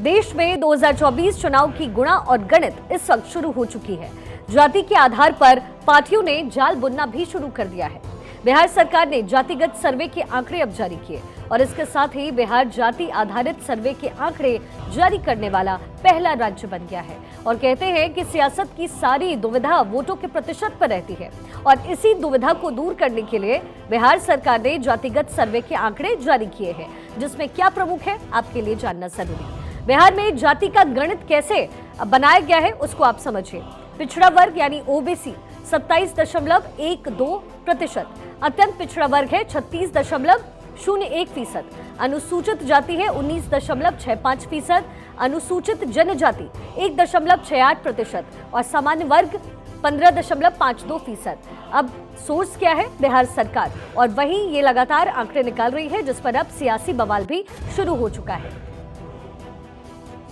देश में 2024 चुनाव की गुणा और गणित इस वक्त शुरू हो चुकी है। जाति के आधार पर पार्टियों ने जाल बुनना भी शुरू कर दिया है। बिहार सरकार ने जातिगत सर्वे के आंकड़े अब जारी किए और इसके साथ ही बिहार जाति आधारित सर्वे के आंकड़े जारी करने वाला पहला राज्य बन गया है। और कहते हैं कि सियासत की सारी दुविधा वोटों के प्रतिशत पर रहती है और इसी दुविधा को दूर करने के लिए बिहार सरकार ने जातिगत सर्वे के आंकड़े जारी किए हैं, जिसमें क्या प्रमुख है आपके लिए जानना जरूरी। बिहार में जाति का गणित कैसे बनाया गया है उसको आप समझिए। पिछड़ा वर्ग यानी ओबीसी 27.12%, अत्यंत पिछड़ा वर्ग है 36.01%, अनुसूचित जाति है 19.65%, अनुसूचित जनजाति 1.68% और सामान्य वर्ग 15.52%। अब सोर्स क्या है? बिहार सरकार। और वहीं ये लगातार आंकड़े निकाल रही है, जिस पर अब सियासी बवाल भी शुरू हो चुका है।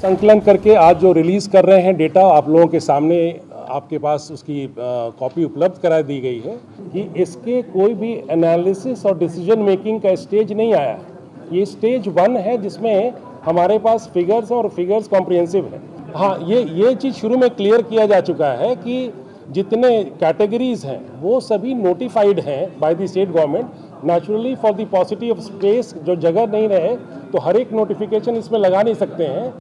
संकलन करके आज जो रिलीज कर रहे हैं डेटा, आप लोगों के सामने आपके पास उसकी कॉपी उपलब्ध करा दी गई है कि इसके कोई भी एनालिसिस और डिसीजन मेकिंग का स्टेज नहीं आया। ये स्टेज 1 है जिसमें हमारे पास फिगर्स और फिगर्स कॉम्प्रिहेंसिव है। हाँ, ये चीज़ शुरू में क्लियर किया जा चुका है कि जितने कैटेगरीज हैं वो सभी नोटिफाइड हैं by the state government. Naturally for the possibility of space, जो जगह नहीं रहे तो हर एक नोटिफिकेशन इसमें लगा नहीं सकते हैं।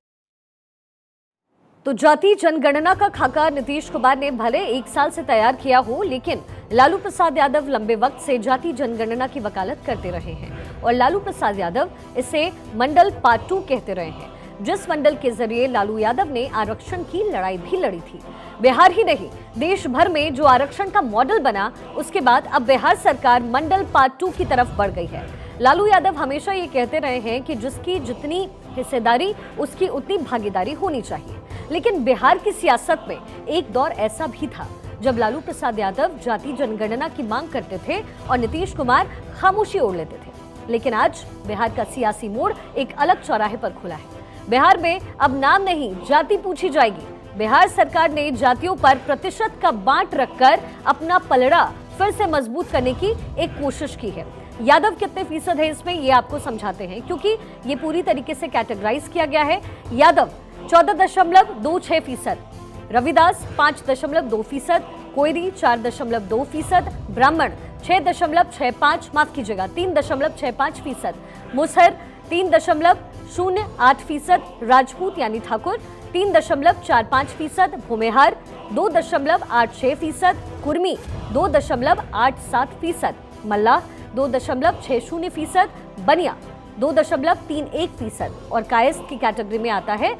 तो जाति जनगणना का खाका नीतीश कुमार ने भले 1 साल से तैयार किया हो, लेकिन लालू प्रसाद यादव लंबे वक्त से जाति जनगणना की वकालत करते रहे हैं और लालू प्रसाद यादव इसे मंडल पार्ट 2 कहते रहे हैं, जिस मंडल के जरिए लालू यादव ने आरक्षण की लड़ाई भी लड़ी थी। बिहार ही नहीं, देश भर में जो आरक्षण का मॉडल बना, उसके बाद अब बिहार सरकार मंडल पार्ट 2 की तरफ बढ़ गई है। लालू यादव हमेशा ये कहते रहे हैं कि जिसकी जितनी हिस्सेदारी उसकी उतनी भागीदारी होनी चाहिए, लेकिन बिहार की सियासत में एक दौर ऐसा भी था जब लालू प्रसाद यादव जाति जनगणना की मांग करते थे और नीतीश कुमार खामोशी ओढ़ लेते थे। लेकिन आज बिहार का सियासी मोड़ एक अलग चौराहे पर खुला है। बिहार में अब नाम नहीं, जाति पूछी जाएगी। बिहार सरकार ने जातियों पर प्रतिशत का बांट रखकर अपना पलड़ा फिर से मजबूत करने की एक कोशिश की है। यादव कितने फीसद है इसमें, ये आपको समझाते हैं, क्योंकि ये पूरी तरीके से कैटेगराइज किया गया है। यादव 14.26%, रविदास 5.2%, कोयरी 4.2%, ब्राह्मण 6.65, माफ कीजिएगा 3.65%, मुसहर 3.08%, राजपूत यानी ठाकुर 3.45%, भूमिहार 2.86%, कुर्मी 2.87%, मल्लाह 2.60%, बनिया 2.31% और कायस्थ की कैटेगरी में आता है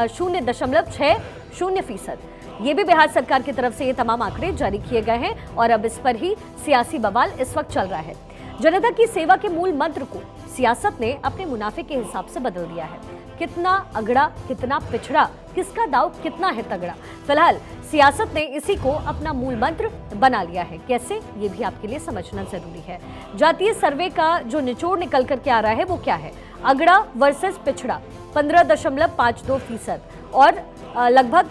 0.60%। ये भी बिहार सरकार की तरफ से ये तमाम आंकड़े जारी किए गए हैं और अब इस पर ही सियासी बवाल इस वक्त चल रहा है। जनता की सेवा के मूल मंत्र को सियासत ने अपने मुनाफे के हिसाब से बदल दिया है। कितना अगड़ा, कितना पिछड़ा, किसका दाव कितना है तगड़ा, फिलहाल सियासत ने इसी को अपना मूल मंत्र बना लिया है। कैसे, ये भी आपके लिए समझना जरूरी है। जातीय सर्वे का जो निचोड़ निकल करके आ रहा है वो क्या है? अगड़ा वर्सेस पिछड़ा 15.52% और लगभग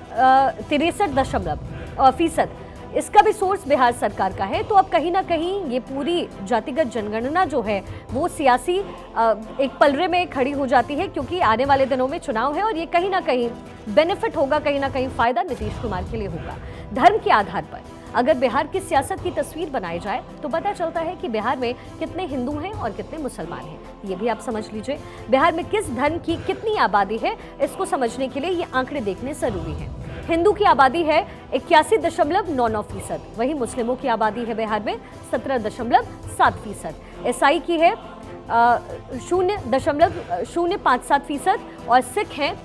63% इसका भी सोर्स बिहार सरकार का है। तो अब कहीं ना कहीं ये पूरी जातिगत जनगणना जो है वो सियासी एक पलड़े में खड़ी हो जाती है, क्योंकि आने वाले दिनों में चुनाव है और ये कहीं ना कहीं बेनिफिट होगा, कहीं ना कहीं फायदा नीतीश कुमार के लिए होगा। धर्म के आधार पर अगर बिहार की सियासत की तस्वीर बनाई जाए तो पता चलता है कि बिहार में कितने हिंदू हैं और कितने मुसलमान हैं, ये भी आप समझ लीजिए। बिहार में किस धर्म की कितनी आबादी है, इसको समझने के लिए ये आंकड़े देखने जरूरी हैं। हिंदू की आबादी है 81.99%, वहीं मुस्लिमों की आबादी है बिहार में 17.7%, ईसाई की है 0.057% और सिख हैं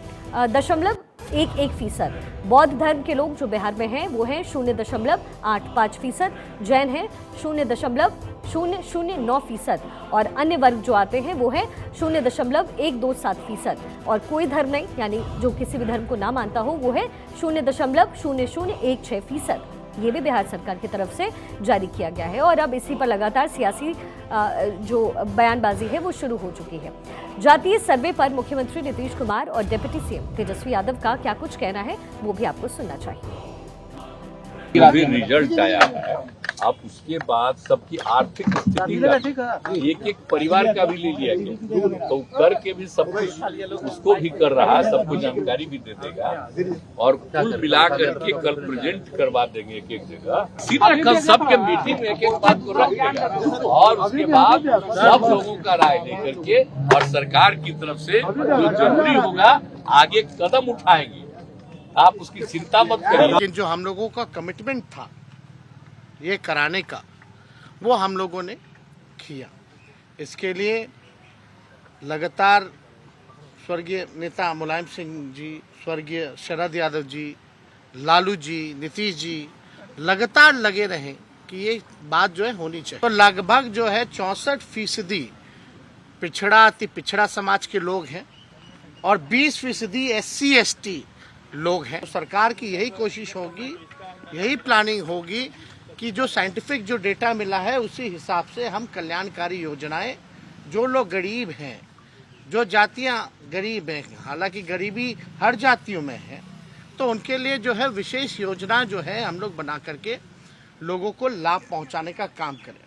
0.11%। बौद्ध धर्म के लोग जो बिहार में हैं वो हैं 0.85%, जैन हैं 0.009% और अन्य वर्ग जो आते हैं वो है 0.127% और कोई धर्म नहीं, यानी जो किसी भी धर्म को ना मानता हो, वो है 0.0016%। ये भी बिहार सरकार की तरफ से जारी किया गया है और अब इसी पर लगातार सियासी जो बयानबाजी है वो शुरू हो चुकी है। जातीय सर्वे पर मुख्यमंत्री नीतीश कुमार और डिप्टी सीएम तेजस्वी यादव का क्या कुछ कहना है वो भी आपको सुनना चाहिए। रिजल्ट आया है अब उसके बाद सबकी आर्थिक स्थिति का एक परिवार का भी ले लिया गया, तो करके भी सब कुछ उसको भी कर रहा है, सबको जानकारी भी दे देगा और कुल मिला करके कल प्रेजेंट करवा देंगे एक एक जगह। सीधा कल सबके मीटिंग में एक एक बात को रख देगा और उसके बाद सब लोगों का राय लेकर के और सरकार की तरफ से जो जरूरी होगा आगे कदम उठाएंगे। आप उसकी चिंता मत करिए। लेकिन जो हम लोगों का कमिटमेंट था ये कराने का, वो हम लोगों ने किया। इसके लिए लगातार स्वर्गीय नेता मुलायम सिंह जी, स्वर्गीय शरद यादव जी, लालू जी, नीतीश जी लगातार लगे रहे कि ये बात जो है होनी चाहिए। तो लगभग जो है 64% पिछड़ा अति पिछड़ा समाज के लोग हैं और 20% SC ST लोग हैं। तो सरकार की यही कोशिश होगी, यही प्लानिंग होगी कि जो साइंटिफिक जो डेटा मिला है उसी हिसाब से हम कल्याणकारी योजनाएं, जो लोग गरीब हैं, जो जातियां गरीब हैं, हालांकि गरीबी हर जातियों में है, तो उनके लिए जो है विशेष योजना जो है हम लोग बना करके लोगों को लाभ पहुंचाने का काम करें।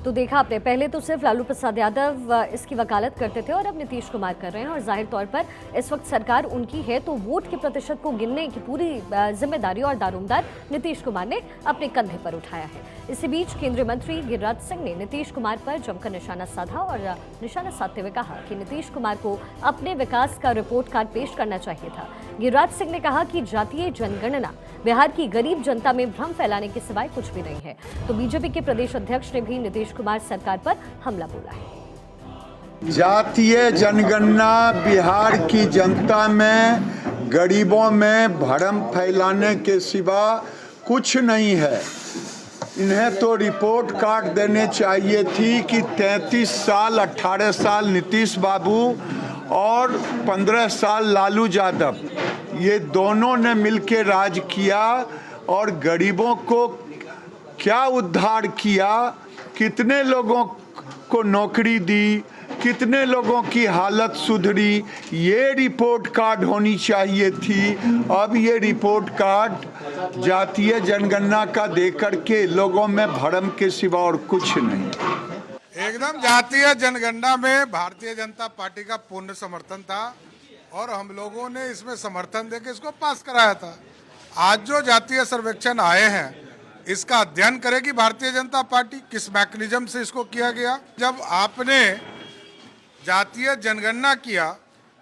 तो देखा आपने, पहले तो सिर्फ लालू प्रसाद यादव इसकी वकालत करते थे और अब नीतीश कुमार कर रहे हैं और जाहिर तौर पर इस वक्त सरकार उनकी है, तो वोट के प्रतिशत को गिनने की पूरी जिम्मेदारी और दारोमदार नीतीश कुमार ने अपने कंधे पर उठाया है। इसी बीच केंद्रीय मंत्री गिरिराज सिंह ने नीतीश कुमार पर जमकर निशाना साधा और निशाना साधते हुए कहा कि नीतीश कुमार को अपने विकास का रिपोर्ट कार्ड पेश करना चाहिए था। गिरिराज सिंह ने कहा कि जातीय जनगणना बिहार की गरीब जनता में भ्रम फैलाने के सिवाय कुछ भी नहीं है। तो बीजेपी के प्रदेश अध्यक्ष ने भी नीतीश कुमार सरकार पर हमला बोला है। जातीय जनगणना बिहार की जनता में, गरीबों में भ्रम फैलाने के सिवा कुछ नहीं है। इन्हें तो रिपोर्ट कार्ड देने चाहिए थी कि 33 साल 18 साल नीतीश बाबू और 15 साल लालू यादव, ये दोनों ने मिलकर राज किया और गरीबों को क्या उद्धार किया, कितने लोगों को नौकरी दी, कितने लोगों की हालत सुधरी, ये रिपोर्ट कार्ड होनी चाहिए थी। अब ये रिपोर्ट कार्ड जातीय जनगणना का देकर के लोगों में भ्रम के सिवा और कुछ नहीं। एकदम जातीय जनगणना में भारतीय जनता पार्टी का पूर्ण समर्थन था और हम लोगों ने इसमें समर्थन देकर इसको पास कराया था। आज जो जातीय सर्वेक्षण आए हैं इसका अध्ययन करेगी भारतीय जनता पार्टी, किस मैकेनिज्म से इसको किया गया। जब आपने जातीय जनगणना किया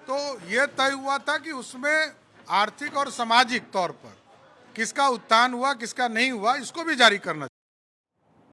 तो ये तय हुआ था कि उसमें आर्थिक और सामाजिक तौर पर किसका उत्थान हुआ किसका नहीं हुआ, इसको भी जारी करना